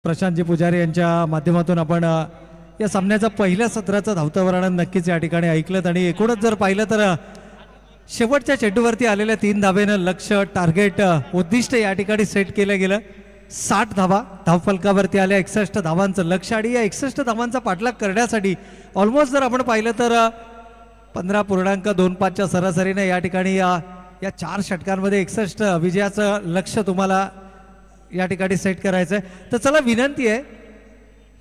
प्रशांतजी पुजारी यांच्या माध्यमातून आपण या सामन्याचा पहिल्या सत्राचं धावतं वर्णन नक्कीच या ठिकाणी ऐकलं आणि एकूणच जर पाहिलं तर शेवटच्या चेंडूवरती आलेल्या 3 धावेनं लक्ष्य टार्गेट उद्दिष्ट या ठिकाणी सेट केलं गेलं। 60 धावा धावफलकावरती आल्या, 61 धावांचं लक्ष्य आणि या 61 धावांचा पाठलाग करण्यासाठी ऑलमोस्ट जर आपण पाहिलं तर 15.25च्या सरासरीने या ठिकाणी या 4 षटकांमध्ये 61 विजयाचं लक्ष्य तुम्हाला या ठिकाणी सेट करायचं आहे। तर चला विनंती आहे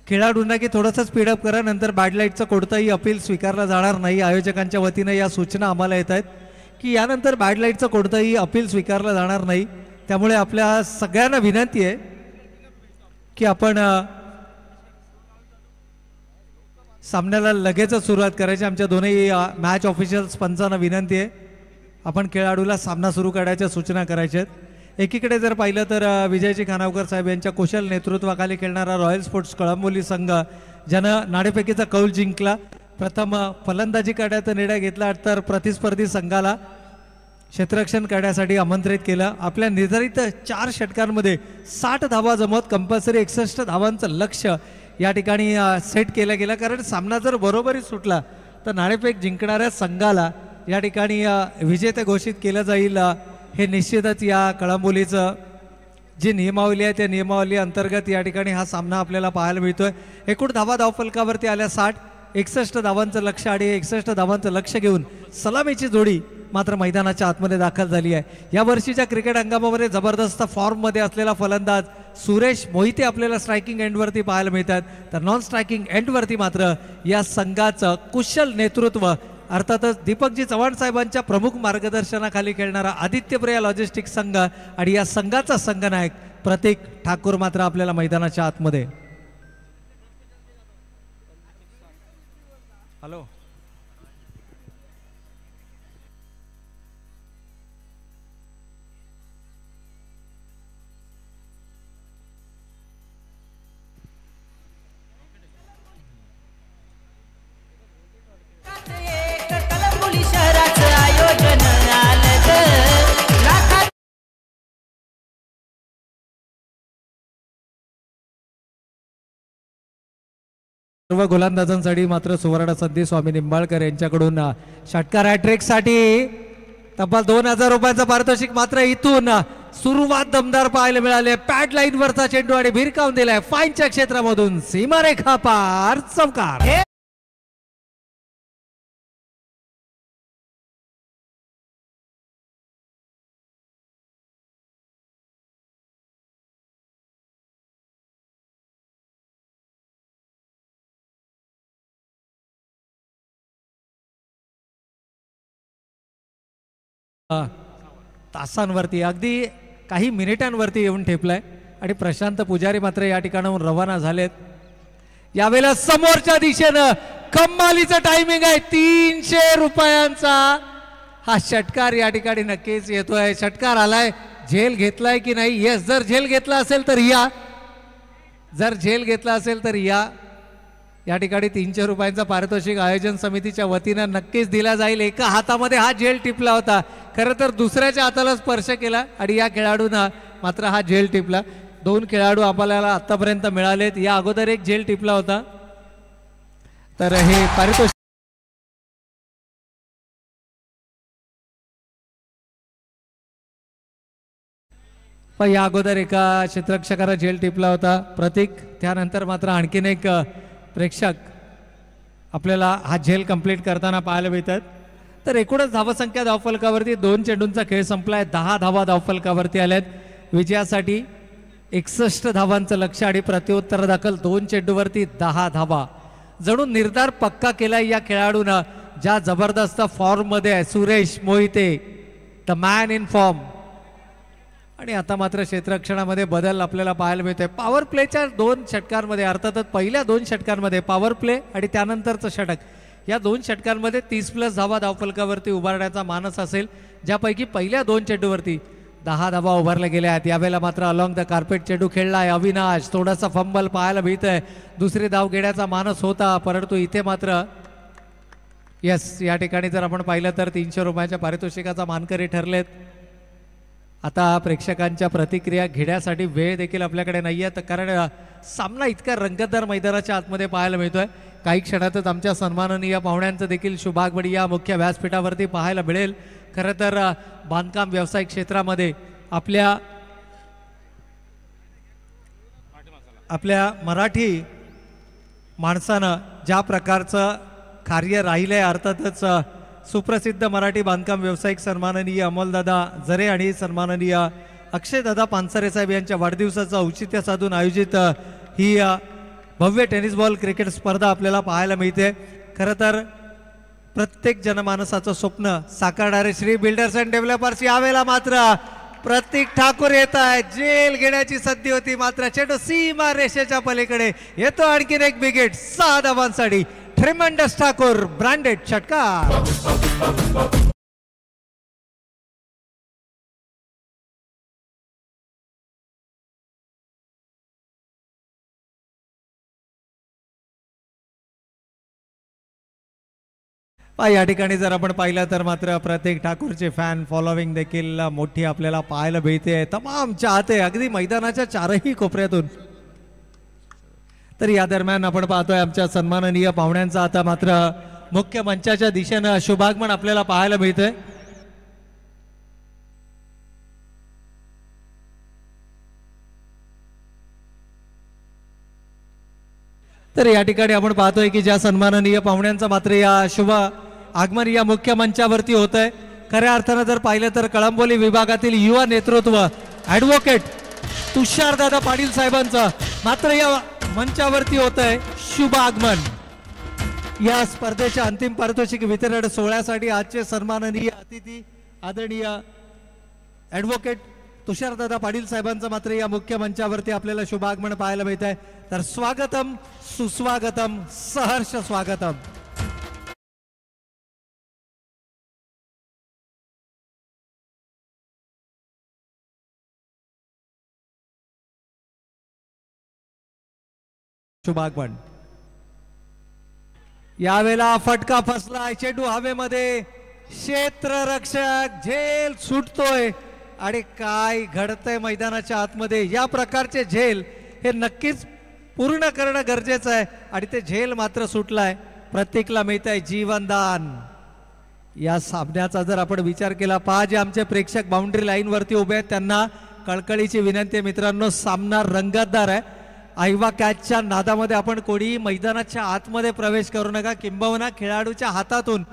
खेळाडूंना की थोडंसं स्पीडअप करा, नंतर बॅड लाईटचं कोणतंही अपील स्वीकारलं जाणार नाही। आयोजकांच्या वतीने या सूचना आम्हाला येत आहेत की यानंतर बॅड लाईटचं कोणतंही अपील स्वीकारलं जाणार नाही। त्यामुळे आपल्या सगळ्यांना विनंती आहे की आपण सामन्याला लगेचच सुरुवात करायची। आमच्या दोन्ही मॅच ऑफिशियल्स पंचांना विनंती आहे आपण खेळाडूला सामना सुरू करण्याच्या सूचना करायच्या आहेत। एकीकडे जर पाहिलं तर विजयजी खानावकर साहेब यांच्या कुशल नेतृत्वाखाली खेळणारा रॉयल स्पोर्ट्स कळंबोली संघ ज्यानं नाणेफेकीचा कौल जिंकला, प्रथम फलंदाजी करण्याचा निर्णय घेतला, तर प्रतिस्पर्धी संघाला क्षेत्ररक्षण करण्यासाठी आमंत्रित केलं। आपल्या निर्धारित 4 षटकांमध्ये 60 धावा जमवत कंपल्सरी 61 धावांचं लक्ष्य या ठिकाणी सेट केलं गेलं, कारण सामना जर बरोबरी सुटला तर नाणेफेक जिंकणाऱ्या संघाला या ठिकाणी विजेते घोषित केलं जाईल। हे निश्चितच या कळंबोलीचं जी नियमावली आहे त्या नियमावली अंतर्गत या ठिकाणी हा सामना आपल्याला पाहायला मिळतोय। एकूण धावा धावफलकावरती आल्या 60, 61 धावांचं लक्ष्य आणि 61 धावांचं लक्ष्य घेऊन सलामीची जोडी मात्र मैदानाच्या आतमध्ये दाखल झाली आहे। या वर्षीच्या क्रिकेट हंगामामध्ये जबरदस्त फॉर्ममध्ये असलेला फलंदाज सुरेश मोहिते आपल्याला स्ट्रायकिंग एंडवरती पाहायला मिळतात, तर नॉन स्ट्रायकिंग एंडवरती मात्र या संघाचं कुशल नेतृत्व अर्थातच दीपकजी चव्हाण साहेबांच्या प्रमुख मार्गदर्शनाखाली खेळणारा आदित्यप्रिया लॉजिस्टिक्स संघ आणि या संघाचा संघनायक प्रतीक ठाकूर मात्र आपल्याला मैदानाच्या आतमध्ये। हॅलो सर्व गोलंदाजांसाठी मात्र सुवर्ण संधी स्वामी निंबाळकर यांच्याकडून षटकार हॅट्रिक साठी तब्बल 2000 रुपयांचं पारितोषिक मात्र इथून सुरुवात दमदार पाहायला मिळाले। पॅड लाईन वरचा चेंडू आणि भिरकावून दिलाय फाईनच्या क्षेत्रामधून सीमारेखा पार चौकार। तासांवरती अगदी काही मिनिटांवरती येऊन ठेपलाय आणि प्रशांत पुजारी मात्र या ठिकाणाहून रवाना झालेत। यावेळेला समोरच्या दिशेनं कमालीचं टायमिंग आहे, 300 रुपयांचा हा षटकार या ठिकाणी नक्कीच येतोय। षटकार आलाय, झेल घेतलाय की नाही? येस, जर झेल घेतला असेल तर या, जर झेल घेतला असेल तर या ठिकाणी 300 रुपयांचा पारितोषिक आयोजन समितीच्या वतीनं नक्कीच दिला जाईल। एका हातामध्ये हा झेल टिपला होता, खरं तर दुसऱ्याच्या हाताला स्पर्श केला आणि या खेळाडूंना मात्र हा झेल टिपला। 2 खेळाडू आपल्याला आतापर्यंत मिळालेत, या अगोदर एक झेल टिपला होता, तर हे पारितोषिक या अगोदर एका क्षेत्ररक्षकाला झेल टिपला होता प्रतीक, त्यानंतर मात्र आणखीन एक प्रेक्षक आपल्याला हा झेल कंप्लीट करताना पाहायला मिळतात। तर एकूणच धावसंख्या धावफलकावरती 2 चेंडूंचा खेळ संपलाय, 10 धावा धावफलकावरती आल्यात। विजयासाठी 61 धावांचं लक्ष्य आणि प्रत्युत्तर दाखल 2 चेंडूवरती 10 धावा। जणू निर्धार पक्का केलाय या खेळाडूंना ज्या जबरदस्त फॉर्म मध्ये आहे Suresh Mohite, the man in form. आणि आता मात्र क्षेत्ररक्षणामध्ये बदल आपल्याला पाहायला मिळतोय। पॉवर प्लेच्या 2 षटकांमध्ये अर्थातच पहिल्या 2 षटकांमध्ये पॉवर प्ले आणि त्यानंतरचं षटक, या 2 षटकांमध्ये 30+ धावा धावफलकावरती उभारण्याचा मानस असेल, ज्यापैकी पहिल्या 2 चेंडूवरती 10 धावा उभारल्या गेल्या आहेत। यावेळेला मात्र अलॉंग द कार्पेट चेंडू खेळलाय अविनाश, थोडासा फंबल पाहायला मिळतंय। दुसरी धाव घेण्याचा मानस होता, परंतु इथे मात्र यस या ठिकाणी जर आपण पाहिलं तर 300 रुपयाच्या पारितोषिकाचा मानकरी ठरलेत आता प्रेक्षकांच्या प्रतिक्रिया घेण्यासाठी वेळ देखील आपल्याकडे नाही आहे, कारण सामना इतका रंगतदार मैदानाच्या आतमध्ये पाहायला मिळतोय. काही क्षणातच आमच्या सन्माननीय पाहुण्यांचं देखील शुभागमन या मुख्य व्यासपीठावरती पाहायला मिळेल. खरं तर बांधकाम व्यावसायिक क्षेत्रामध्ये आपल्या मराठी माणसानं ज्या प्रकारचं कार्य राहिलं आहे, अर्थातच सुप्रसिद्ध मराठी बांधकाम व्यावसायिक सन्माननीय अमोलदादा जरे आणि सन्माननीय अक्षयदादा पानसरे साहेब यांच्या वाढदिवसाचं औचित्य साधून आयोजित ही भव्य टेनिस बॉल क्रिकेट स्पर्धा आपल्याला पाहायला मिळते. खरं तर प्रत्येक जनमानसाचं स्वप्न साकारणारे श्री बिल्डर्स अँड डेव्हलपर्स यावेळेला मात्र प्रतीक ठाकूर येत आहे. जेल घेण्याची संधी होती, मात्र चेंडू सीमा रेषेच्या पलीकडे येतो. आणखीन एक विकेट 6 धावांसाठी ट्रेमेंडस ठाकूर ब्रँडेड षटकार. या ठिकाणी जर आपण पाहिलं तर मात्र प्रतीक ठाकूरचे फॅन फॉलोविंग देखील मोठी आपल्याला पाहायला मिळते. तमाम चाहते अगदी मैदानाच्या चारही कोपऱ्यातून. तर या दरम्यान आपण पाहतोय आमच्या सन्माननीय पाहुण्यांचा आता मात्र मुख्य मंचाच्या दिशेनं शुभागमन आपल्याला पाहायला मिळतंय. तर या ठिकाणी आपण पाहतोय की ज्या सन्माननीय पाहुण्यांचा मात्र या शुभ आगमन या मुख्य मंचावरती होत आहे. खऱ्या अर्थानं जर पाहिलं तर कळंबोली विभागातील युवा नेतृत्व ॲडव्होकेट तुषारदादा पाटील साहेबांचं मात्र या मंचावरती होत आहे शुभ आगमन. या स्पर्धेच्या अंतिम पारितोषिक वितरण सोहळ्यासाठी आजचे सन्माननीय अतिथी आदरणीय ॲडव्होकेट तुषारदादा पाटील साहेबांचं मात्र या मुख्य मंचावरती आपल्याला शुभ आगमन पाहायला मिळत आहे. तर स्वागतम सुस्वागतम सहर्ष स्वागतम. शुभागमन. यावेळेला फटका फसलाय, चेंडू हवेमध्ये, क्षेत्ररक्षक झेल सुटतोय आणि काय घडतंय मैदानाच्या आतमध्ये. या प्रकारचे झेल हे नक्कीच पूर्ण करणं गरजेचं आहे आणि ते झेल मात्र सुटलाय. प्रत्येकला मिळत आहे जीवनदान. या सामन्याचा जर आपण विचार केला, पहा जे आमचे प्रेक्षक बाउंड्री लाईन वरती उभे आहेत त्यांना कळकळीची विनंती आहे मित्रांनो, सामना रंगतदार आहे. आईवा कॅचच्या नादामध्ये आपण कोणी मैदानाच्या आतमध्ये प्रवेश करू नका, किंबहुना खेळाडूच्या हातातून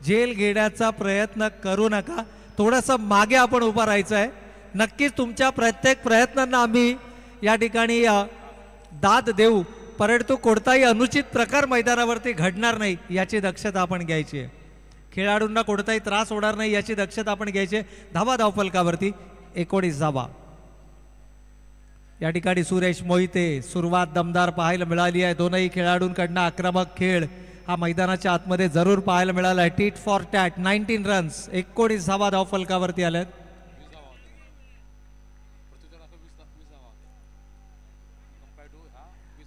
झेल घेण्याचा प्रयत्न करू नका. थोडंसं मागे आपण उभं राहायचं आहे. नक्कीच तुमच्या प्रत्येक प्रयत्नांना आम्ही या ठिकाणी दाद देऊ, परंतु कोणताही अनुचित प्रकार मैदानावरती घडणार नाही याची दक्षता आपण घ्यायची आहे. खेळाडूंना कोणताही त्रास होणार नाही याची दक्षता आपण घ्यायची आहे. धावा धावफलकावरती 19 धावा. या ठिकाणी सुरेश मोहिते सुरुवात दमदार पाहायला मिळाली आहे. दोनही खेळाडूंकडनं आक्रमक खेळ हा मैदानाच्या आतमध्ये जरूर पाहायला मिळाला आहे. टीट फॉर टॅट 19 रन्स 19 धावा धावफलकावरती आल्यात.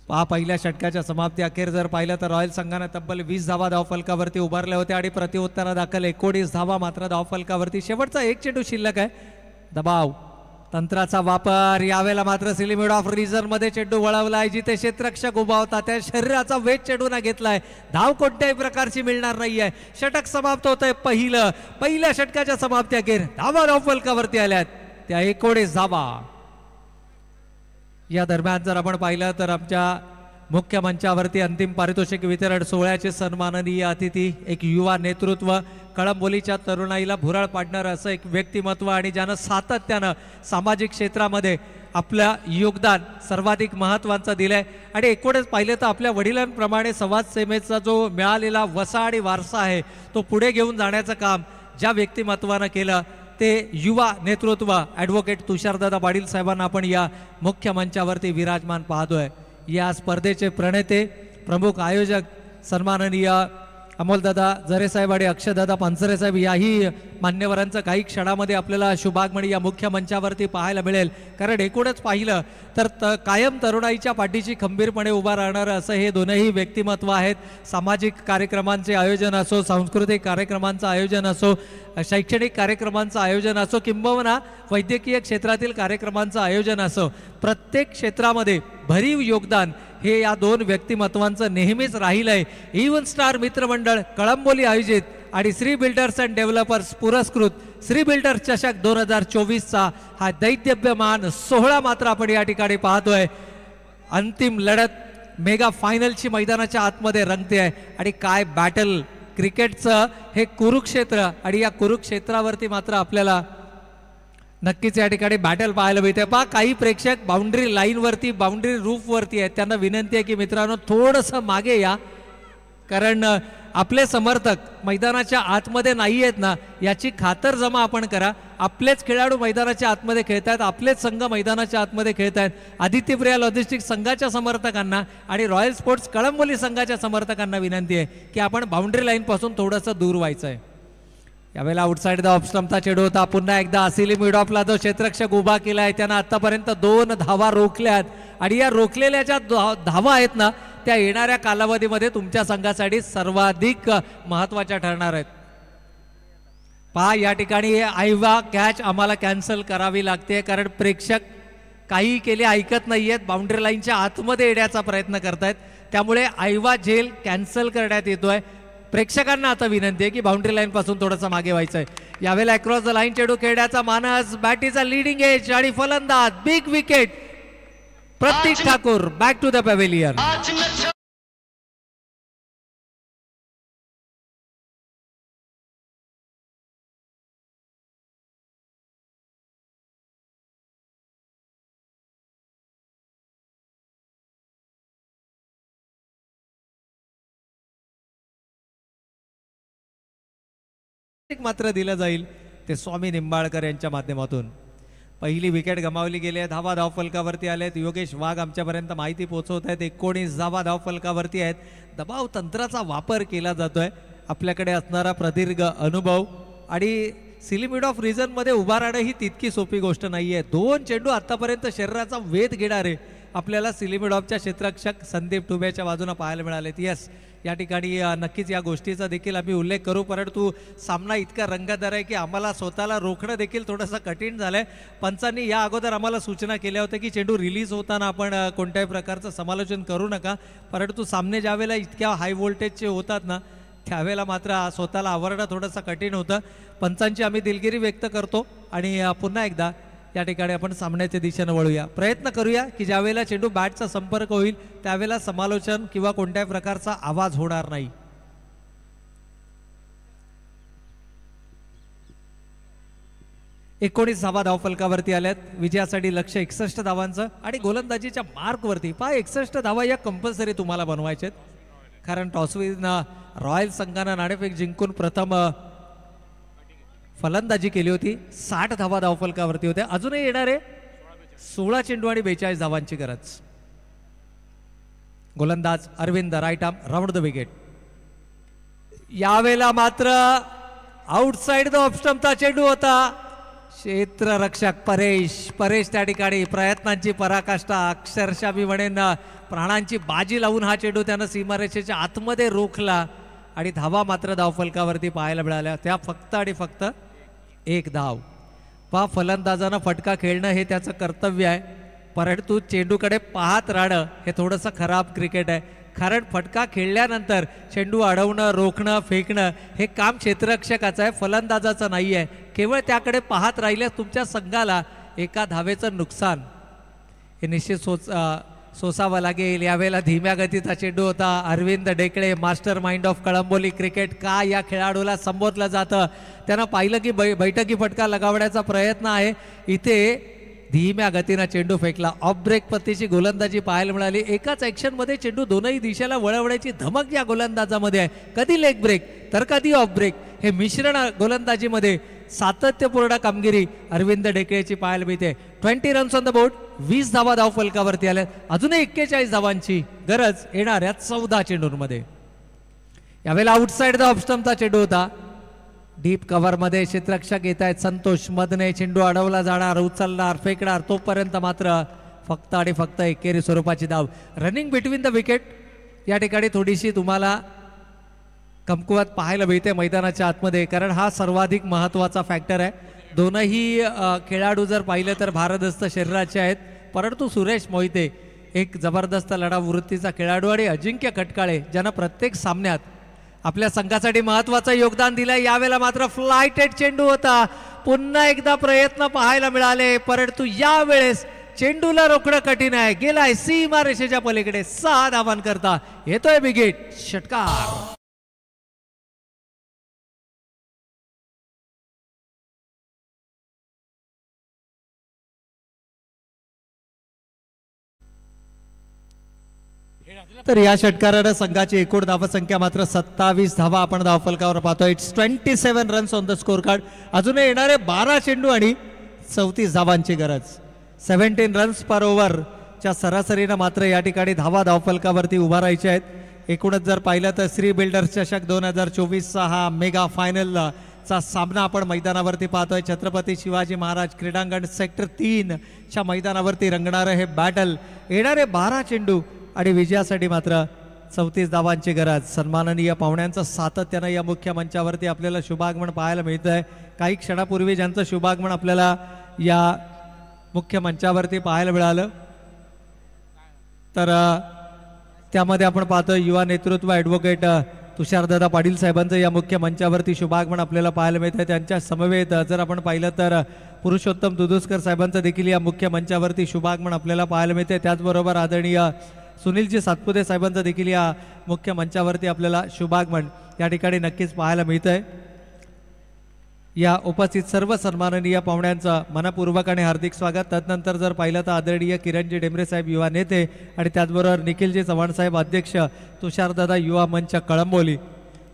पहा पहिल्या षटकाच्या समाप्ती अखेर जर पाहिलं तर रॉयल संघाने तब्बल 20 धावा धावफलकावरती उभारल्या होत्या आणि प्रतिउत्तरा दाखल 19 धावा मात्र धावफलकावरती. शेवटचा एक चेंडू शिल्लक आहे. दबाव तंत्राचा वापर. यावेळेला मात्र सिलिमिड ऑफ रिझन मध्ये चेंडू वळवलाय. जिथे क्षेत्ररक्षक उभा होता त्या शरीराचा वेध चेंडूना घेतलाय. धाव कोणत्याही प्रकारची मिळणार नाहीये. षटक समाप्त होत आहे. पहिल्या षटकाच्या समाप्ती अखेर धावा धावफलकावरती आल्यात त्या 19 धावा. या दरम्यान जर आपण पाहिलं तर आमच्या मुख्य मंचावरती अंतिम पारितोषिक वितरण सोहळ्याचे सन्माननीय अतिथी, एक युवा नेतृत्व, कळंबोलीच्या तरुणाईला भुरळ पाडणारं असं एक व्यक्तिमत्व आणि ज्यानं सातत्यानं सामाजिक क्षेत्रामध्ये आपलं योगदान सर्वाधिक महत्त्वाचं दिलंय. आणि एकूणच पाहिलं तर आपल्या वडिलांप्रमाणे समाजसेवेचा जो मिळालेला वसा आणि वारसा आहे तो पुढे घेऊन जाण्याचं काम ज्या व्यक्तिमत्वानं केलं ते युवा नेतृत्व ॲडव्होकेट तुषारदादा पाटील साहेबांना आपण या मुख्य मंचावरती विराजमान पाहतोय. या स्पर्धेचे प्रणेते प्रमुख आयोजक सन्माननीय अमोलदादा जरे साहेब आणि अक्षयदादा पानसरे साहेब याही मान्यवरांचं काही क्षणामध्ये आपल्याला शुभागमणी या मुख्य मंचावरती पाहायला मिळेल. कारण एकूणच पाहिलं तर कायम तरुणाईच्या पाठीशी खंबीरपणे उभा राहणारं असं हे दोनही व्यक्तिमत्व आहेत. सामाजिक कार्यक्रमांचे आयोजन असो, सांस्कृतिक कार्यक्रमांचं आयोजन असो, शैक्षणिक कार्यक्रमांचं आयोजन असो, किंबहुना वैद्यकीय क्षेत्रातील कार्यक्रमांचं आयोजन असो, प्रत्येक क्षेत्रामध्ये भरीव योगदान हे या दोन व्यक्तिमत्वांचं नेहमीच राहिलं आहे. इव्हन स्टार मित्रमंडळ कळंबोली आयोजित आणि श्री बिल्डर्स अँड डेव्हलपर्स पुरस्कृत श्री बिल्डर्स चषक 2024चा हा दैदिप्यमान सोहळा मात्र आपण या ठिकाणी पाहतोय. अंतिम लढत मेगा फायनलची मैदानाच्या आतमध्ये रंगते आहे आणि काय बॅटल क्रिकेटचं हे कुरुक्षेत्र, आणि या कुरुक्षेत्रावरती मात्र आपल्याला नक्कीच या ठिकाणी बॅटल पाहायला मिळते. पहा काही प्रेक्षक बाउंड्री लाईनवरती, बाउंड्री रूफवरती आहेत. त्यांना विनंती आहे की मित्रांनो थोडंसं मागे या, कारण आपले समर्थक मैदानाच्या आतमध्ये नाही आहेत ना याची खातर जमा आपण करा. आपलेच खेळाडू मैदानाच्या आतमध्ये खेळत आहेत, आपलेच संघ मैदानाच्या आतमध्ये खेळत आहेत. आदित्यप्रिया लॉजिस्टिक्स संघाच्या समर्थकांना आणि रॉयल स्पोर्ट्स कळंबोली संघाच्या समर्थकांना विनंती आहे की आपण बाउंड्री लाईनपासून थोडंसं दूर व्हायचं आहे. यावेळेला आउटसाइड द ऑफ स्टंपचा चेंडू होता. पुन्हा एकदा असिली मिड ऑफला जो क्षेत्ररक्षक उभा केला आहे त्यानं आतापर्यंत 2 धावा रोखल्यात आणि या रोखलेल्या ज्या धावा आहेत ना त्या येणाऱ्या कालावधीमध्ये तुमच्या संघासाठी सर्वाधिक महत्त्वाच्या ठरणार आहेत. पहा या ठिकाणी आयवा कॅच आम्हाला कॅन्सल करावी लागते कारण प्रेक्षक काही केले ऐकत नाहीयेत, बाउंड्री लाईनच्या आतमध्ये येण्याचा प्रयत्न करतायत. त्यामुळे आयवा झेल कॅन्सल करण्यात येतोय. प्रेक्षकांना आता विनंती आहे की बाउंड्री लाईन पासून थोडंसं मागे व्हायचं आहे. यावेळेला अक्रॉस द लाईन चेंडू खेळण्याचा मानस, बॅटीचा लीडिंग एज आणि फलंदाज big wicket Prateek Thakur back to the pavilion. मात्र दिलं जाईल ते स्वामी निंबाळकर यांच्या माध्यमातून. पहिली विकेट गमावली गेली आहे. धावा धावफलकावरती आलेत. योगेश वाघ आमच्यापर्यंत माहिती पोहोचवत आहेत. 19 धावा धावफलकावरती आहेत. दबाव तंत्राचा वापर केला जातोय. आपल्याकडे असणारा प्रदीर्घ अनुभव आणि सिली मिड ऑफ रिजन मध्ये उभा राहणं ही तितकी सोपी गोष्ट नाहीये. 2 चेंडू आतापर्यंत शरीराचा वेध घेणारे आपल्याला सिली मिड ऑफच्या क्षेत्ररक्षक संदीप टुबेच्या बाजूने पाहायला मिळालेत. यस, या ठिकाणी नक्कीच या गोष्टीचा देखील आम्ही उल्लेख करू, परंतु सामना इतका रंगतदार आहे की आम्हाला स्वतःला रोखणं देखील थोडंसं कठीण झालंय. पंचांनी या अगोदर आम्हाला सूचना केल्या होत्या की चेंडू रिलीज होताना आपण कोणत्याही प्रकारचं समालोचन करू नका, परंतु सामने ज्यावेळेला इतक्या हाय व्होल्टेजचे होतात ना त्यावेळेला मात्र स्वतःला आवरणं थोडंसं कठीण होतं. पंचांची आम्ही दिलगिरी व्यक्त करतो आणि पुन्हा एकदा या ठिकाणी आपण सामन्याच्या दिशेने वळूया. प्रयत्न करूया की ज्यावेळेला चेंडू बॅटचा संपर्क होईल त्यावेळेला समालोचन किंवा कोणत्याही प्रकारचा आवाज होणार नाही. एकोणीस धावा धावफलकावरती आल्यात. विजयासाठी लक्ष्य 61 धावांचं आणि गोलंदाजीच्या मार्कवरती 61 धावा या कंपल्सरी तुम्हाला बनवायचे, कारण टॉसविन रॉयल संघानं नाणेफेक जिंकून प्रथम फलंदाजी केली होती. 60 धावा धावफलकावरती होत्या. अजूनही येणारे 16 चेंडू आणि 42 धावांची गरज. गोलंदाज Arvind right arm round the wicket. यावेळेला मात्र आउटसाइड द ऑफ स्टंपचा चेंडू होता. क्षेत्ररक्षक परेश त्या ठिकाणी प्रयत्नांची पराकाष्ठा, अक्षरशः मी म्हणेन प्राणांची बाजी लावून हा चेंडू त्यानं सीमारेषेच्या आतमध्ये रोखला आणि धावा मात्र धावफलकावरती पाहायला मिळाल्या. त्या फक्त आणि फक्त 1 धाव. पहा फलंदाजानं फटका खेळणं हे त्याचं कर्तव्य आहे, परंतु चेंडूकडे पाहत राहणं हे थोडंसं खराब क्रिकेट आहे. कारण फटका खेळल्यानंतर चेंडू अडवणं, रोखणं, फेकणं हे काम क्षेत्ररक्षकाचं आहे, फलंदाजाचं नाही आहे. केवळ त्याकडे पाहत राहिल्यास तुमच्या संघाला एका धावेचं नुकसान हे निश्चित सोसावं लागेल. यावेळेला धीम्या गतीचा चेंडू होता. Arvind Dekale mastermind of Kalamboli cricket का या खेळाडूला संबोधलं जातं. त्यानं पाहिलं की बैठकी फटका लगावण्याचा प्रयत्न आहे. इथे धीम्या गतीनं चेंडू फेकला. ऑफ ब्रेक पत्तीची गोलंदाजी पाहायला मिळाली. एकाच ॲक्शनमध्ये चेंडू दोनही दिशेला वळवण्याची धमक या गोलंदाजामध्ये आहे. कधी लेग ब्रेक तर कधी ऑफ ब्रेक, हे मिश्रण गोलंदाजीमध्ये सातत्यपूर्ण कामगिरी अरविंद डेकळेची पाहायला मिळते. 20 रन्स ऑन द बोर्ड. 20 धावा धावफलकावरती आल्या. अजूनही 41 धावांची गरज येणाऱ्या 14 चेंडूंमध्ये. यावेळेला आउटसाइड द ऑफ स्टंपचा चेंडू होता. डीप कव्हर मध्ये क्षेत्ररक्षक येत आहेत संतोष मदने. चेंडू अडवला जाणार, उचलणार, फेकणार, तोपर्यंत मात्र फक्त आणि फक्त एकेरी स्वरूपाची धाव. रनिंग बिटवीन द विकेट या ठिकाणी थोडीशी तुम्हाला कमकुवत पाहायला मिळते मैदानाच्या आतमध्ये, कारण हा सर्वाधिक महत्त्वाचा फॅक्टर आहे. दोनही खेळाडू जर पाहिलं तर भारदस्त शरीराचे आहेत, परंतु सुरेश मोहिते एक जबरदस्त लढा वृत्तीचा खेळाडू आणि अजिंक्य खटकाळे ज्यांना प्रत्येक सामन्यात आपल्या संघासाठी महत्त्वाचं योगदान दिलंय. यावेळेला मात्र फ्लायटेड चेंडू होता, पुन्हा एकदा प्रयत्न पाहायला मिळाले, परंतु यावेळेस चेंडूला रोखणं कठीण आहे. गेलाय सीमा रेषेच्या पलीकडे. 6 धावांकरता येतोय बिगेट षटकार. तर या षटकारानं संघाची एकूण धावसंख्या मात्र 27 धावा आपण धावफलकावर पाहतोय. It's 27 runs on the score card. अजूनही येणारे 12 चेंडू आणि 34 धावांची गरज. 17 रन्स पर ओव्हरच्या सरासरीनं मात्र या ठिकाणी धावा धावफलकावरती उभा राहायचे आहेत. एकूणच जर पाहिलं तर श्री बिल्डर्स चषक 2024चा हा मेगा फायनलचा सामना आपण मैदानावरती पाहतोय. छत्रपती शिवाजी महाराज क्रीडांगण सेक्टर 3 च्या मैदानावरती रंगणारं हे बॅटल. येणारे 12 चेंडू आणि विजयासाठी मात्र 34 धावांची गरज. सन्माननीय पाहुण्यांचं सातत्यानं या मुख्य मंचावरती आपल्याला शुभागमन पाहायला मिळत आहे. काही क्षणापूर्वी ज्यांचं शुभागमन आपल्याला या मुख्य मंचावरती पाहायला मिळालं तर त्यामध्ये आपण पाहतोय युवा नेतृत्व ॲडव्होकेट तुषारदादा पाटील साहेबांचं या मुख्य मंचावरती शुभागमन आपल्याला पाहायला मिळत आहे. त्यांच्या समवेत जर आपण पाहिलं तर पुरुषोत्तम दुधुस्कर साहेबांचं देखील या मुख्य मंचावरती शुभागमन आपल्याला पाहायला मिळते. त्याचबरोबर आदरणीय सुनीलजी सातपुते साहेबांचं देखील या मुख्य मंचावरती आपल्याला शुभागमन या ठिकाणी नक्कीच पाहायला मिळत आहे. या उपस्थित सर्व सन्माननीय पाहुण्यांचं मनपूर्वक आणि हार्दिक स्वागत. तदनंतर जर पाहिलं तर आदरणीय किरणजी डेमरे साहेब युवा नेते आणि त्याचबरोबर निखिलजी चव्हाण साहेब अध्यक्ष तुषारदादा युवा मंच कळंबोली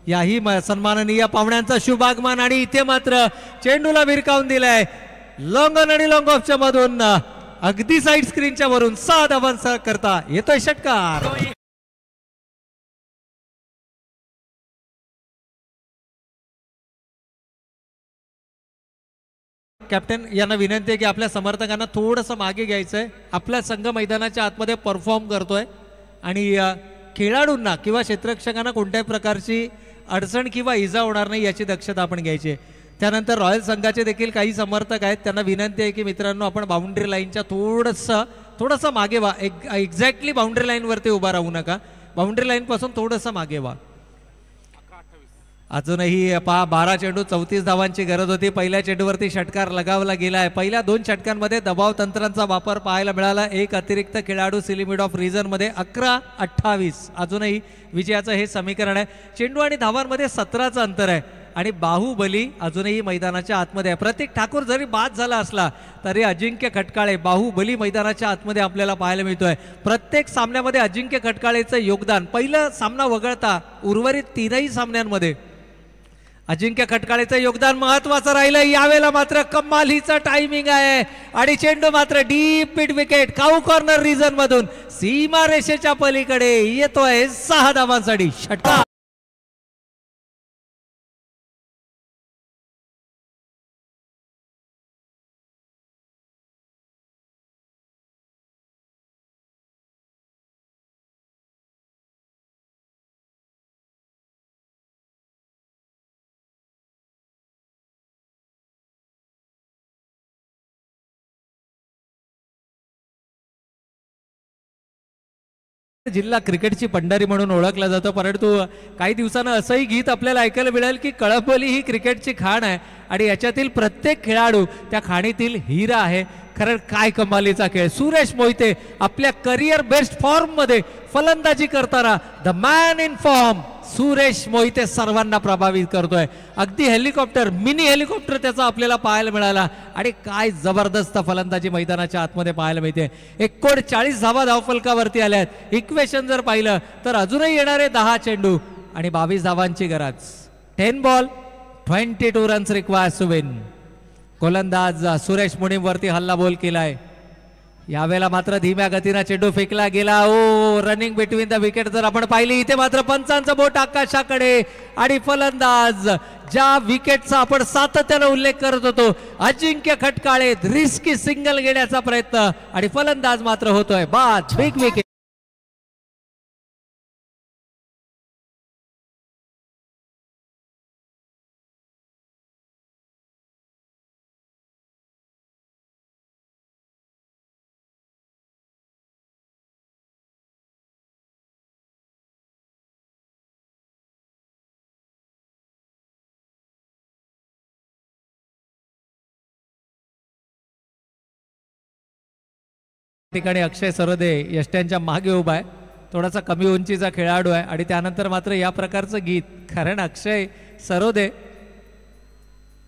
याही सन्माननीय पाहुण्यांचं शुभागमन. आणि इथे मात्र चेंडूला भिरकावून दिलाय लॉंग ऑन आणि लॉंग ऑफच्या मधून अगदी साईड स्क्रीनच्या वरून 6 धावांचा करता येतोय षटकार. कॅप्टन यांना विनंती आहे की आपल्या समर्थकांना थोडंसं मागे घ्यायचंय. आपला संघ मैदानाच्या आतमध्ये परफॉर्म करतोय आणि खेळाडूंना किंवा क्षेत्ररक्षकांना कोणत्याही प्रकारची अडचण किंवा इजा होणार नाही याची दक्षता आपण घ्यायची. त्यानंतर रॉयल संघाचे देखील काही समर्थक आहेत, त्यांना विनंती आहे की मित्रांनो आपण बाउंड्री लाईनच्या थोडंसं मागे व्हा. एक्झॅक्टली बाउंड्री लाईनवरती उभा राहू नका, बाउंड्री लाईनपासून थोडंसं मागे व्हा. अजूनही 12 चेंडू 34 धावांची गरज होती. पहिल्या चेंडूवरती षटकार लगावला गेला आहे. पहिल्या 2 षटकांमध्ये दबाव तंत्रांचा वापर पाहायला मिळाला. एक अतिरिक्त खेळाडू सिलिमिड ऑफ रिझनमध्ये 11-28 अजूनही विजयाचं हे समीकरण आहे. चेंडू आणि धावांमध्ये 17चं अंतर आहे आणि बाहुबली अजूनही मैदानाच्या आतमध्ये आहे. प्रतीक ठाकूर जरी बाद झाला असला तरी अजिंक्य खटकाळे बाहुबली मैदानाच्या आतमध्ये आपल्याला पाहायला मिळतोय. प्रत्येक सामन्यामध्ये अजिंक्य खटकाळेचं योगदान पहिला सामना वगळता उर्वरित 3ही सामन्यांमध्ये अजिंक्य खटकाळेचं योगदान महत्वाचं राहिलं. यावेळेला मात्र कमालीचं टायमिंग आहे आणि चेंडू मात्र डीप मिड विकेट काऊ कॉर्नर रिजन मधून सीमा रेषेच्या पलीकडे येतोय 6 धावांसाठी षटकार. जिल्हा क्रिकेटची पंढरी म्हणून ओळखला जातो, परंतु काही दिवसानं असंही गीत आपल्याला ऐकायला मिळेल की कळंबोली ही क्रिकेटची खाण आहे आणि याच्यातील प्रत्येक खेळाडू त्या खाणीतील हिरा आहे. खरं काय कमालीचा खेळ. सुरेश मोहिते आपल्या करिअर बेस्ट फॉर्म मध्ये फलंदाजी करताना the man in form Suresh Mohite सर्वांना प्रभावित करतोय. अगदी हेलिकॉप्टर मिनी हेलिकॉप्टर त्याचा आपल्याला पाहायला मिळाला आणि काय जबरदस्त फलंदाजी मैदानाच्या आतमध्ये पाहायला मिळते. 39 धावा धावफलकावरती आल्यात. इक्वेशन जर पाहिलं तर अजूनही येणारे 10 चेंडू आणि 22 धावांची गरज. 10 ball 22 runs required to win. गोलंदाज सुरेश मुनीम वरती हल्ला बोल केलाय. यावेळेला मात्र धीम्या गतीने चेंडू फेकला गेला. ओ रनिंग बिटवीन द विकेट जर आपण पाहिली इथे मात्र पंचांचं बोट आकाशाकडे आणि फलंदाज ज्या विकेटचा आपण सातत्याने उल्लेख करत होतो अजिंक्य खटकाळे रिस्की सिंगल घेण्याचा प्रयत्न आणि फलंदाज मात्र होतोय बाद. Big wicket. ठिकाणी अक्षय सरोदे यष्ट्यांच्या मागे उभा आहे. थोडासा कमी उंचीचा खेळाडू आहे आणि त्यानंतर मात्र या प्रकारचं गीत कारण अक्षय सरोदे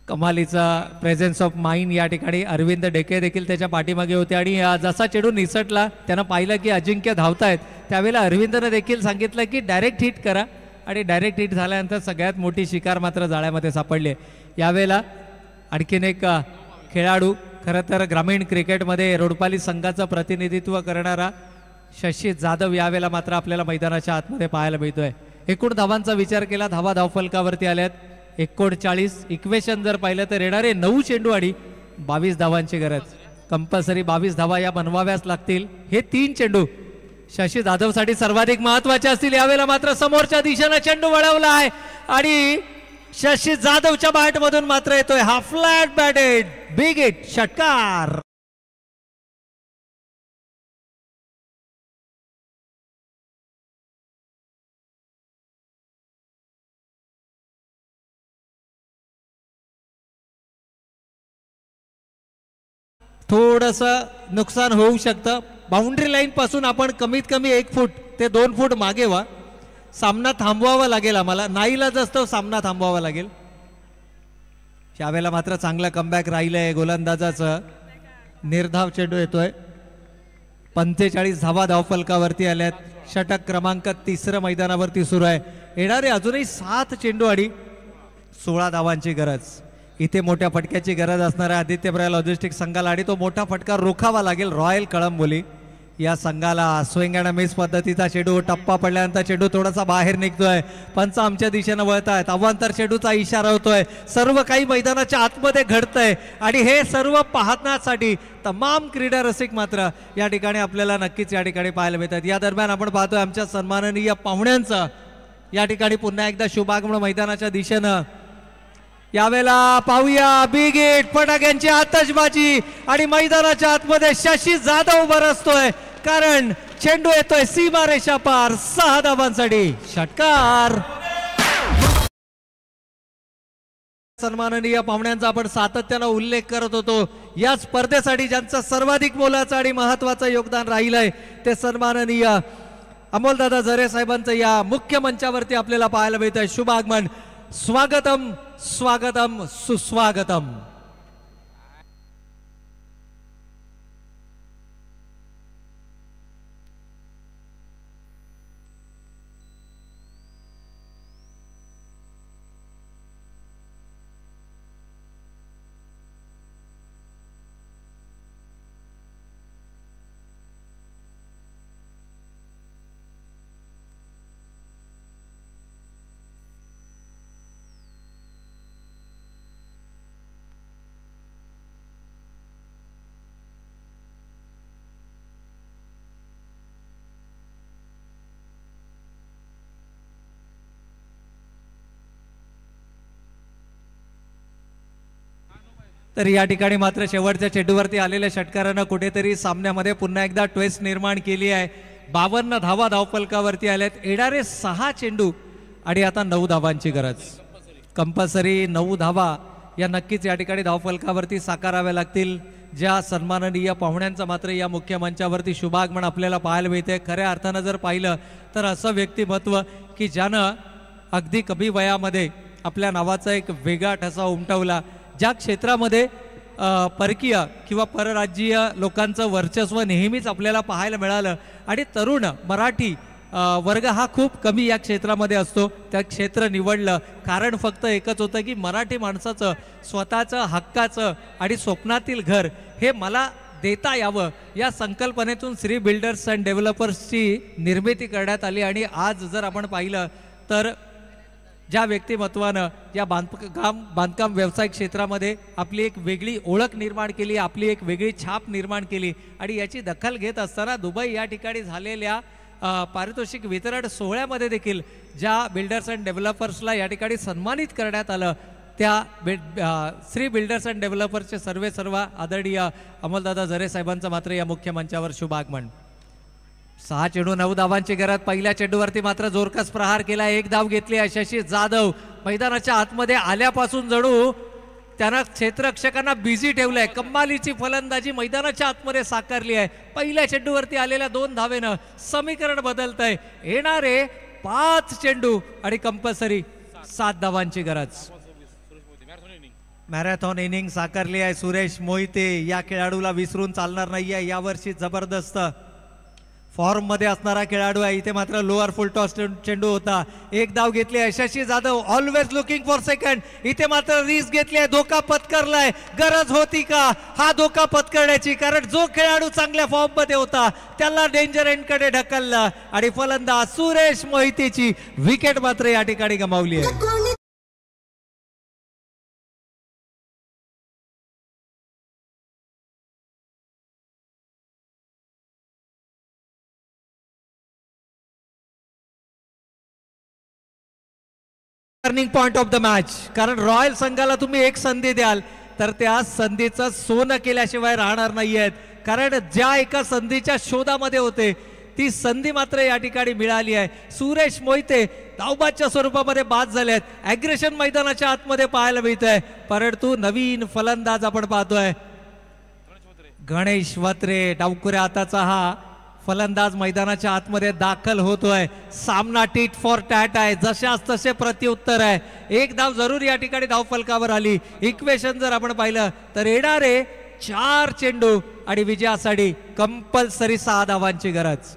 कमालीचा प्रेझेन्स ऑफ माइंड या ठिकाणी. अरविंद डेके देखील त्याच्या पाठीमागे होते आणि जसा चेंडू निसटला त्यानं पाहिलं की अजिंक्य धावतायत त्यावेळेला अरविंदनं देखील सांगितलं की डायरेक्ट हिट करा आणि डायरेक्ट हिट झाल्यानंतर सगळ्यात मोठी शिकार मात्र जाळ्यामध्ये सापडली. यावेळेला आणखीन एक खेळाडू खरं तर ग्रामीण क्रिकेटमध्ये रोडपाली संघाचं प्रतिनिधित्व करणारा शशी जाधव यावेळेला मात्र आपल्याला मैदानाच्या आतमध्ये पाहायला मिळतोय. एकूण धावांचा विचार केला धावा धावफलकावरती आल्यात 39. इक्वेशन जर पाहिलं तर येणारे 9 चेंडू आणि 22 धावांची गरज. कंपल्सरी 22 धावा या बनवाव्याच लागतील. हे 3 चेंडू शशी जाधवसाठी सर्वाधिक महत्वाचे असतील. यावेळेला मात्र समोरच्या दिशेने चेंडू वळवला आहे आणि शशी जाधवच्या बॅट मधून मात्र येतोय हा फ्लॅट बॅटेड बिग हिट षटकार. थोडस नुकसान होऊ शकतं. बाउंड्री लाईन पासून आपण कमीत कमी 1 फूट ते 2 फूट मागे व्हा. सामना थांबवावा लागेल आम्हाला. नाईलाज असतो सामना थांबवावा लागेल. यावेळेला मात्र चांगला कमबॅक राहिलंय गोलंदाजाचं. निर्धाव चेंडू येतोय. 45 धावा धावफलकावरती आल्यात. षटक क्रमांक 3 मैदानावरती सुरू आहे. येणारे अजूनही 7 चेंडू आणि 16 धावांची गरज. इथे मोठ्या फटक्याची गरज असणार आहे आदित्य बिर्ला लॉजिस्टिक संघाला आणि तो मोठा फटका रोखावा लागेल रॉयल कळंबोली या संघाला. स्विंग अँड मिस पद्धतीचा चेंडू टप्पा पडल्यानंतर चेंडू थोडासा बाहेर निघतोय. पंच आमच्या दिशेनं वळतायत. अवांतर चेंडूचा इशारा होतोय. सर्व काही मैदानाच्या आतमध्ये घडतंय आणि हे सर्व पाहण्यासाठी तमाम क्रीडा रसिक मात्र या ठिकाणी आपल्याला नक्कीच या ठिकाणी पाहायला मिळतात. या दरम्यान आपण पाहतोय आमच्या सन्माननीय पाहुण्यांचं या ठिकाणी पुन्हा एकदा शुभागमन मैदानाच्या दिशेनं. यावेळेला पाहूया बिग हिट फटाक्यांची आतषबाजी आणि मैदानाच्या आतमध्ये शशी जाधव बरसतोय कारण चेंडू येतोय सीमारेषा पार 6 धावांसाठी षटकार. सन्माननीय पाहुण्यांचा आपण सातत्यानं उल्लेख करत होतो या स्पर्धेसाठी ज्यांचं सर्वाधिक मोलाचं आणि महत्वाचं योगदान राहिलंय ते सन्माननीय अमोलदादा झरे साहेबांचं या मुख्य मंचावरती आपल्याला पाहायला मिळतंय. शुभ आगमन. स्वागतम स्वागतम सुस्वागतम. तर या ठिकाणी मात्र शेवटच्या चेंडूवरती आलेल्या षटकारानं कुठेतरी सामन्यामध्ये पुन्हा एकदा ट्विस्ट निर्माण केली आहे. 52 धावा धावफलकावरती आल्यात. येणारे 6 चेंडू आणि आता 9 धावांची गरज. कंपल्सरी 9 धावा या नक्कीच या ठिकाणी धावफलकावरती साकाराव्या लागतील. ज्या सन्माननीय पाहुण्यांचं मात्र या मुख्य मंचावरती शुभागमन आपल्याला पाहायला मिळते. खऱ्या अर्थानं जर पाहिलं तर असं व्यक्तिमत्व की ज्यानं अगदी कमी वयामध्ये आपल्या नावाचा एक वेगळा ठसा उमटवला. ज्या क्षेत्रामध्ये परकीय किंवा परराज्यीय लोकांचं वर्चस्व नेहमीच आपल्याला पाहायला मिळालं आणि तरुण मराठी वर्ग हा खूप कमी या क्षेत्रामध्ये असतो. त्या क्षेत्र निवडलं कारण फक्त एकच होतं की मराठी माणसाचं स्वतःचं हक्काचं आणि स्वप्नातील घर हे मला देता यावं या संकल्पनेतून श्री बिल्डर्स अँड डेव्हलपर्सची निर्मिती करण्यात आली। आणि आज जर आपण पाहिलं तर ज्या व्यक्तिमत्वानं या बांधकाम व्यावसायिक क्षेत्रामध्ये आपली एक वेगळी ओळख निर्माण केली, आपली एक वेगळी छाप निर्माण केली आणि याची दखल घेत असताना दुबई या ठिकाणी झालेल्या पारितोषिक वितरण सोहळ्यामध्ये देखील ज्या बिल्डर्स अँड डेव्हलपर्सला या ठिकाणी सन्मानित करण्यात आलं त्या श्री बिल्डर्स अँड डेव्हलपर्सचे सर्व आदरणीय अमोलदादा झरे साहेबांचं मात्र या मुख्य मंचावर शुभ आगमन। 6 चेंडू 9 धावांची गरज। पहिल्या चेंडूवरती मात्र जोरकस प्रहार केला, 1 धाव घेतली शशी जाधव। मैदानाच्या आतमध्ये आल्यापासून जणू त्यानं क्षेत्ररक्षकांना बिझी ठेवलंय, कमालीची फलंदाजी मैदानाच्या आतमध्ये साकारली आहे। पहिल्या चेंडूवरती आलेल्या 2 धावेनं समीकरण बदलतंय। येणारे 5 चेंडू आणि कंपल्सरी 7 धावांची गरज। मॅरेथॉन इनिंग साकारली आहे सुरेश मोहिते। या खेळाडूला विसरून चालणार नाहीये, यावर्षी जबरदस्त फॉर्म मध्ये असणारा खेळाडू आहे। इथे मात्र लोअर फुल टॉस चेंडू होता, 1 धाव घेतली आहे Shashi Jadhav. Always looking for second, इथे मात्र रिस्क घेतली आहे, धोका पत्करलाय। गरज होती का हा धोका पत्करण्याची, कारण जो खेळाडू चांगल्या फॉर्म मध्ये होता त्याला डेंजर एंड कडे ढकलला आणि फलंदाज सुरेश मोहितेची विकेट मात्र या ठिकाणी गमावली आहे। Turning point of the match, कारण रॉयल संघाला तुम्ही एक संधी द्याल तर त्या संधीचं सोनं केल्याशिवाय राहणार नाहीयेत, कारण ज्या एका संधीच्या शोधामध्ये होते ती संधी मात्र या ठिकाणी मिळाली आहे। सुरेश मोहिते धावबादच्या स्वरूपामध्ये बाद झालेत, ॲग्रेशन मैदानाच्या आतमध्ये पाहायला मिळतंय, परंतु नवीन फलंदाज आपण पाहतोय गणेश वत्रे। डावकुऱ्या हाताचा हा फलंदाज मैदानाच्या आतमध्ये दाखल होतोय। सामना टीट फॉर टॅट आहे, जशास तसे प्रत्युत्तर आहे। 1 धाव जरूर या ठिकाणी धाव फलकावर आली। इक्वेशन जर आपण पाहिलं तर येणारे 4 चेंडू आणि विजयासाठी कंपल्सरी 6 धावांची गरज।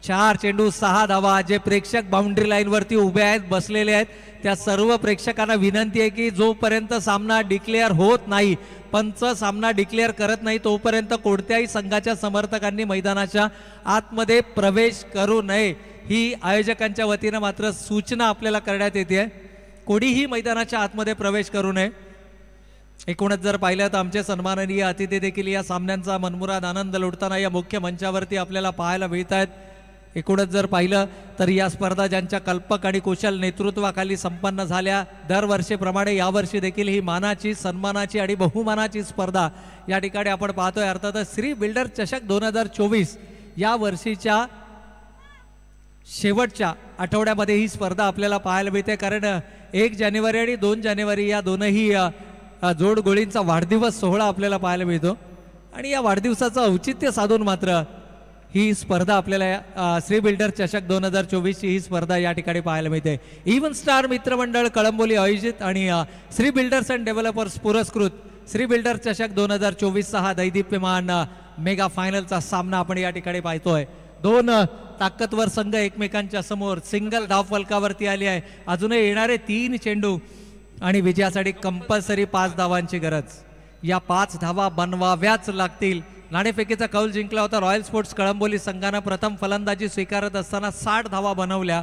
4 चेंडू 6 धावा। जे प्रेक्षक बाउंड्री लाईन वरती उभे आहेत, बसलेले आहेत, त्या सर्व प्रेक्षकांना विनंती आहे की जोपर्यंत सामना डिक्लेअर होत नाही, पंच सामना डिक्लेअर करत नाही, तोपर्यंत कोणत्याही संघाच्या समर्थकांनी मैदानाच्या आतमध्ये प्रवेश करू नये, ही आयोजकांच्या वतीनं मात्र सूचना आपल्याला करण्यात येते। कोणीही मैदानाच्या आतमध्ये प्रवेश करू नये। एकूणच जर पाहिलं तर आमचे सन्माननीय अतिथी देखील या सामन्यांचा मनमुराद आनंद लुटताना या मुख्य मंचावरती आपल्याला पाहायला मिळत आहेत। एकूणच जर पाहिलं तर या स्पर्धा ज्यांच्या कल्पक आणि कुशल नेतृत्वाखाली संपन्न झाल्या, दरवर्षीप्रमाणे यावर्षी देखील ही मानाची, सन्मानाची आणि बहुमानाची स्पर्धा या ठिकाणी आपण पाहतोय। अर्थातच श्री बिल्डर चषक 2024 या वर्षीच्या शेवटच्या आठवड्यामध्ये ही स्पर्धा आपल्याला पाहायला मिळते, कारण 1 जानेवारी आणि 2 जानेवारी या दोनही जोड गोळींचा वाढदिवस सोहळा आपल्याला पाहायला मिळतो आणि या वाढदिवसाचं औचित्य साधून मात्र ही स्पर्धा आपल्याला श्री बिल्डर चषक 2024 ची ही स्पर्धा या ठिकाणी पाहायला मिळते। इव्हन स्टार मित्रमंडळ कळंबोली आयोजित आणि श्री बिल्डर्स अँड डेव्हलपर्स पुरस्कृत श्री बिल्डर चषक 2024 चा हा दैदिप्यमान मेगा फायनलचा सामना आपण या ठिकाणी पाहतोय। 2 ताकदवर संघ एकमेकांच्या समोर सिंगल धाव फलकावरती आली आहे। अजूनही येणारे 3 चेंडू आणि विजयासाठी कंपल्सरी 5 धावांची गरज। या 5 धावा बनवाव्याच लागतील। नाणेफेकीचा कौल जिंकला होता रॉयल स्पोर्ट्स कळंबोली संघानं। प्रथम फलंदाजी स्वीकारत असताना 60 धावा बनवल्या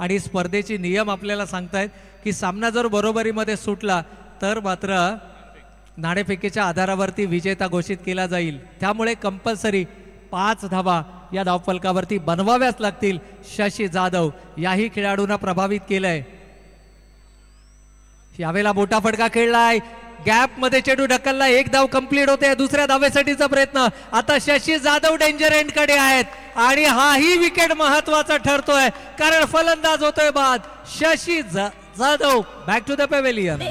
आणि स्पर्धेचे नियम आपल्याला सांगतायत की सामना जर बरोबरीमध्ये सुटला तर मात्र नाणेफेकीच्या आधारावरती विजेता घोषित केला जाईल। त्यामुळे कंपल्सरी 5 धावा या धावफलकावरती बनवाव्याच लागतील। शशी जाधव याही खेळाडूंना प्रभावित केलंय। यावेळेला मोठा फटका खेळलाय, गॅप मध्ये चेंडू ढकलला, 1 धाव कंप्लीट होते। दुसऱ्या धावेसाठीचा प्रयत्न। आता शशी जाधव डेंजर एंड कडे आहेत आणि हाही विकेट महत्वाचा ठरतोय, कारण फलंदाज होतोय बाद। Shashi Jadhav back to the pavilion.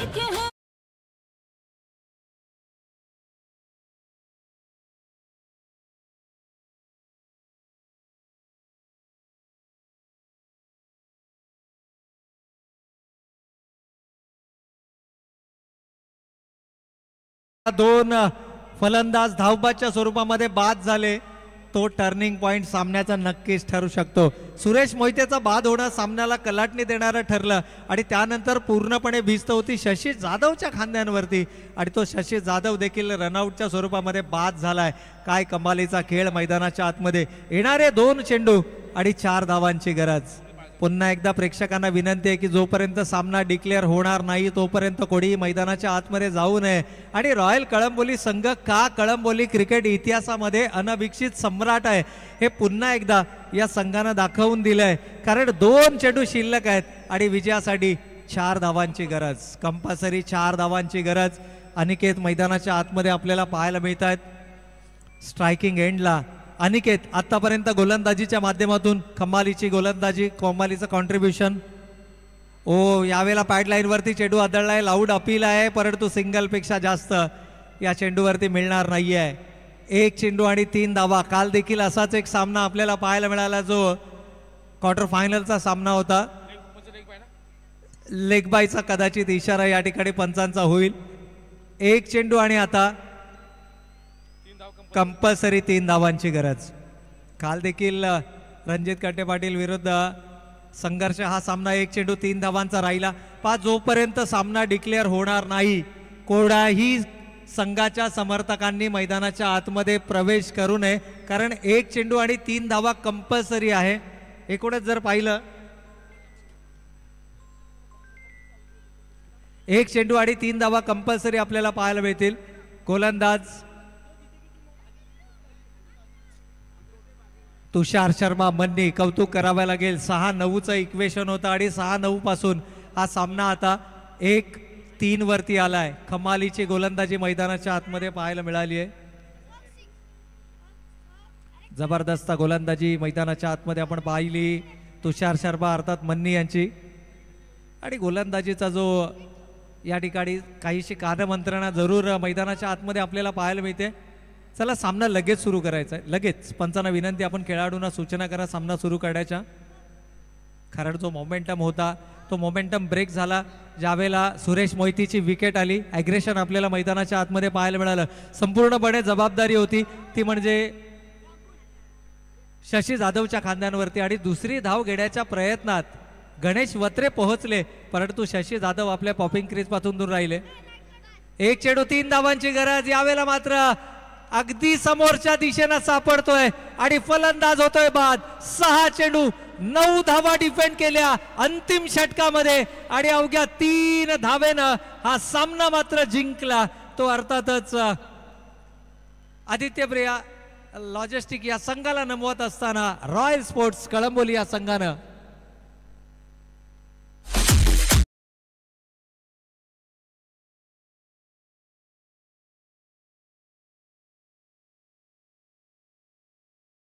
दोन फलंदाज धावबादच्या स्वरूपामध्ये बाद झाले, तो टर्निंग पॉइंट सामन्याचा नक्कीच ठरू शकतो. सुरेश मोहितेचा बाद होणं सामन्याला कलाटणी देणारं ठरलं आणि त्यानंतर पूर्णपणे भिस्त होती शशी जाधवच्या खांद्यांवरती आणि तो शशी जाधव देखील रनआउटच्या स्वरूपामध्ये बाद झालाय. काय कमालीचा खेळ मैदानाच्या आतमध्ये. येणारे 2 चेंडू आणि 4 धावांची गरज. पुन्हा एकदा प्रेक्षकांना विनंती आहे की जोपर्यंत सामना डिक्लेअर होणार नाही तोपर्यंत कोणीही मैदानाच्या आतमध्ये जाऊ नये. आणि रॉयल कळंबोली संघ का कळंबोली क्रिकेट इतिहासामध्ये अनभिक्षित सम्राट आहे हे पुन्हा एकदा या संघानं दाखवून दिलंय. कारण 2 चेंडू शिल्लक आहेत आणि विजयासाठी 4 धावांची गरज. कंपल्सरी 4 धावांची गरज. अनिकेत मैदानाच्या आतमध्ये आपल्याला पाहायला मिळत आहेत. स्ट्रायकिंग एंडला अनिकेत आतापर्यंत गोलंदाजीच्या माध्यमातून कमालीची गोलंदाजी, कमालीचं कॉन्ट्रीब्युशन. यावेळेला पॅडलाईन वरती चेंडू आदळलाय. लाऊड अपील आहे परंतु सिंगल पेक्षा जास्त या चेंडूवरती मिळणार नाहीये. 1 चेंडू आणि 3 धावा. काल देखील असाच एक सामना आपल्याला पाहायला मिळाला जो क्वार्टर फायनलचा सामना होता. लेग बायचा कदाचित इशारा या ठिकाणी पंचांचा होईल. 1 चेंडू आणि आता कंपल्सरी 3 धावांची गरज. काल देखील रणजित कट्टे पाटील विरुद्ध संघर्ष हा सामना 1 चेंडू 3 धावांचा राहिला. जोपर्यंत सामना डिक्लेअर होणार नाही कोणाही संघाच्या समर्थकांनी मैदानाच्या आतमध्ये प्रवेश करू नये. कारण 1 चेंडू आणि 3 धावा कंपल्सरी आहे. एकूणच जर पाहिलं 1 चेंडू आणि 3 धावा कंपल्सरी आपल्याला पाहायला मिळतील. गोलंदाज तुषार शर्मा मन्नी. कौतुक करावे लागेल. 6-9चं इक्वेशन होतं आणि 6-9 पासून हा सामना आता 1-3 वरती आलाय. कमालीची गोलंदाजी मैदानाच्या आतमध्ये पाहायला मिळाली आहे. जबरदस्त गोलंदाजी मैदानाच्या आतमध्ये आपण पाहिली तुषार शर्मा अर्थात मन्नी यांची. आणि गोलंदाजीचा जो या ठिकाणी काहीशी कानमंत्रणा जरूर मैदानाच्या आतमध्ये आपल्याला पाहायला मिळते. चला सामना लगेच सुरू करायचा आहे. लगेच पंचांना विनंती आपण खेळाडूंना सूचना करा सामना सुरू करण्याच्या. कारण जो मोमेंटम होता तो मोमेंटम ब्रेक झाला ज्यावेळेला सुरेश मोहितीची विकेट आली. ॲग्रेशन आपल्याला मैदानाच्या आतमध्ये पाहायला मिळालं. संपूर्णपणे जबाबदारी होती ती म्हणजे शशी जाधवच्या खांद्यांवरती. आणि दुसरी धाव घेण्याच्या प्रयत्नात गणेश वत्रे पोहोचले परंतु शशी जाधव आपल्या पॉपिंग क्रीज पासून दूर राहिले. 1 चेंडू 3 धावांची गरज. यावेळेला मात्र अगदी समोरच्या दिशेनं सापडतोय आणि फलंदाज होतोय बाद. 6 चेंडू 9 धावा डिफेंड केल्या अंतिम षटकामध्ये आणि अवघ्या 3 धावेनं हा सामना मात्र जिंकला. तो अर्थातच आदित्य प्रिया लॉजिस्टिक या संघाला नमवत असताना रॉयल स्पोर्ट्स कळंबोली या संघानं